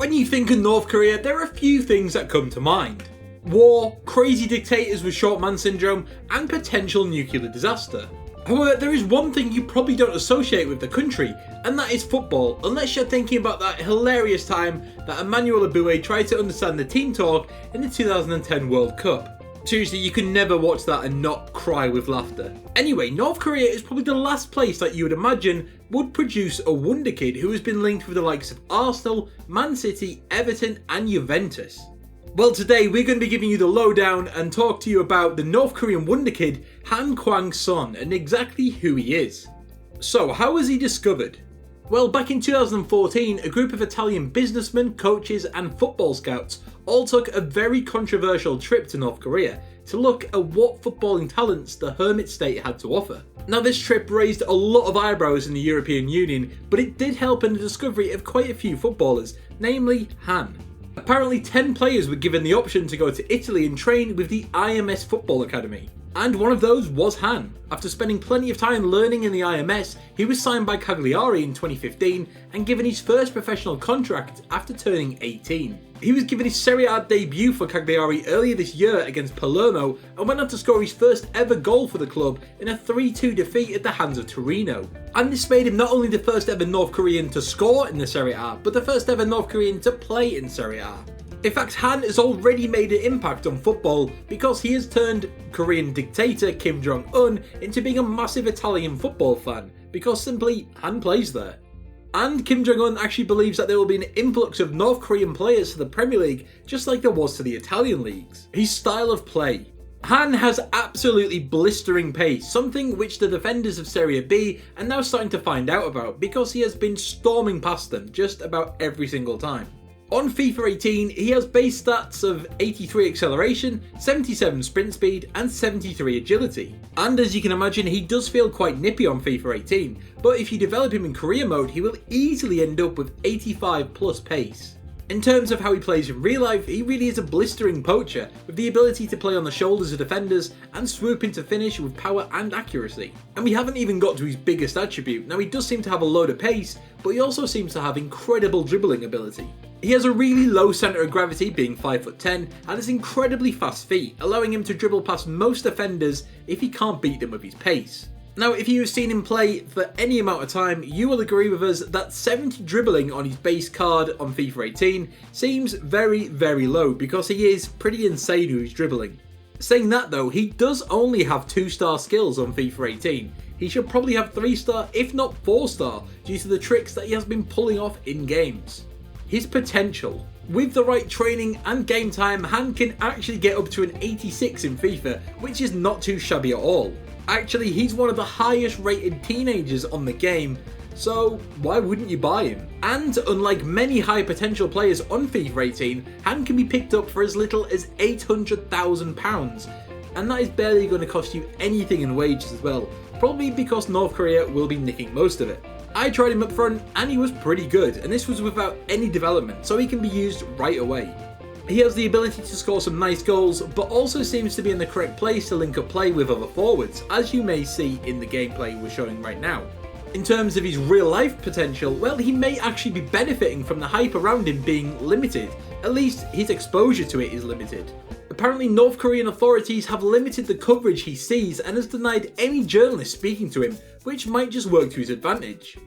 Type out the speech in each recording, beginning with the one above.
When you think of North Korea, there are a few things that come to mind. War, crazy dictators with short man syndrome, and potential nuclear disaster. However, there is one thing you probably don't associate with the country, and that is football, unless you're thinking about that hilarious time that Emmanuel Aboué tried to understand the team talk in the 2010 World Cup. Seriously, you can never watch that and not cry with laughter. Anyway, North Korea is probably the last place that you would imagine would produce a wonderkid who has been linked with the likes of Arsenal, Man City, Everton and Juventus. Well, today we're going to be giving you the lowdown and talk to you about the North Korean wonderkid Han Kwang-song and exactly who he is. So, how was he discovered? Well, back in 2014, a group of Italian businessmen, coaches and football scouts all took a very controversial trip to North Korea to look at what footballing talents the hermit state had to offer. Now, this trip raised a lot of eyebrows in the European Union, but it did help in the discovery of quite a few footballers, namely Han. Apparently 10 players were given the option to go to Italy and train with the IMS Football Academy. And one of those was Han. After spending plenty of time learning in the IMS, he was signed by Cagliari in 2015 and given his first professional contract after turning 18. He was given his Serie A debut for Cagliari earlier this year against Palermo and went on to score his first ever goal for the club in a 3-2 defeat at the hands of Torino. And this made him not only the first ever North Korean to score in the Serie A, but the first ever North Korean to play in Serie A. In fact, Han has already made an impact on football because he has turned Korean dictator Kim Jong-un into being a massive Italian football fan because simply Han plays there. And Kim Jong-un actually believes that there will be an influx of North Korean players to the Premier League just like there was to the Italian leagues. His style of play. Han has absolutely blistering pace, something which the defenders of Serie B are now starting to find out about because he has been storming past them just about every single time. On FIFA 18, he has base stats of 83 acceleration, 77 sprint speed and 73 agility. And as you can imagine, he does feel quite nippy on FIFA 18, but if you develop him in career mode, he will easily end up with 85 plus pace. In terms of how he plays in real life, he really is a blistering poacher with the ability to play on the shoulders of defenders and swoop into finish with power and accuracy. And we haven't even got to his biggest attribute. Now, he does seem to have a load of pace, but he also seems to have incredible dribbling ability. He has a really low centre of gravity, being 5'10", and has incredibly fast feet, allowing him to dribble past most defenders if he can't beat them with his pace. Now, if you have seen him play for any amount of time, you will agree with us that 70 dribbling on his base card on FIFA 18 seems very, very low because he is pretty insane with his dribbling. Saying that though, he does only have 2-star skills on FIFA 18. He should probably have 3-star, if not 4-star, due to the tricks that he has been pulling off in games. His potential. With the right training and game time, Han can actually get up to an 86 in FIFA, which is not too shabby at all. Actually, he's one of the highest rated teenagers on the game, so why wouldn't you buy him? And unlike many high potential players on FIFA 18, Han can be picked up for as little as £800,000, and that is barely going to cost you anything in wages as well, probably because North Korea will be nicking most of it. I tried him up front and he was pretty good, and this was without any development, so he can be used right away. He has the ability to score some nice goals, but also seems to be in the correct place to link up play with other forwards, as you may see in the gameplay we're showing right now. In terms of his real life potential, well, he may actually be benefiting from the hype around him being limited. At least his exposure to it is limited. Apparently North Korean authorities have limited the coverage he sees and has denied any journalist speaking to him, which might just work to his advantage.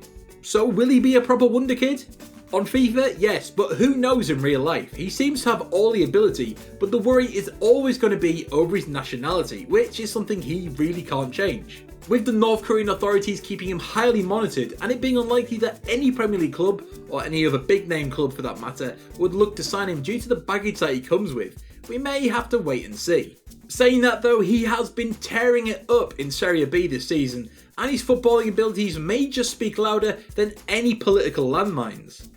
So will he be a proper wonderkid? On FIFA, yes, but who knows in real life? He seems to have all the ability, but the worry is always going to be over his nationality, which is something he really can't change. With the North Korean authorities keeping him highly monitored and it being unlikely that any Premier League club, or any other big name club for that matter, would look to sign him due to the baggage that he comes with, we may have to wait and see. Saying that though, he has been tearing it up in Serie B this season, and his footballing abilities may just speak louder than any political landmines.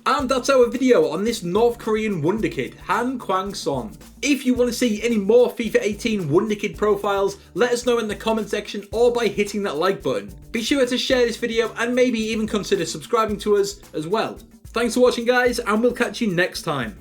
And that's our video on this North Korean wonderkid, Han Kwang-song. If you want to see any more FIFA 18 wonderkid profiles, let us know in the comment section or by hitting that like button. Be sure to share this video and maybe even consider subscribing to us as well. Thanks for watching guys, and we'll catch you next time.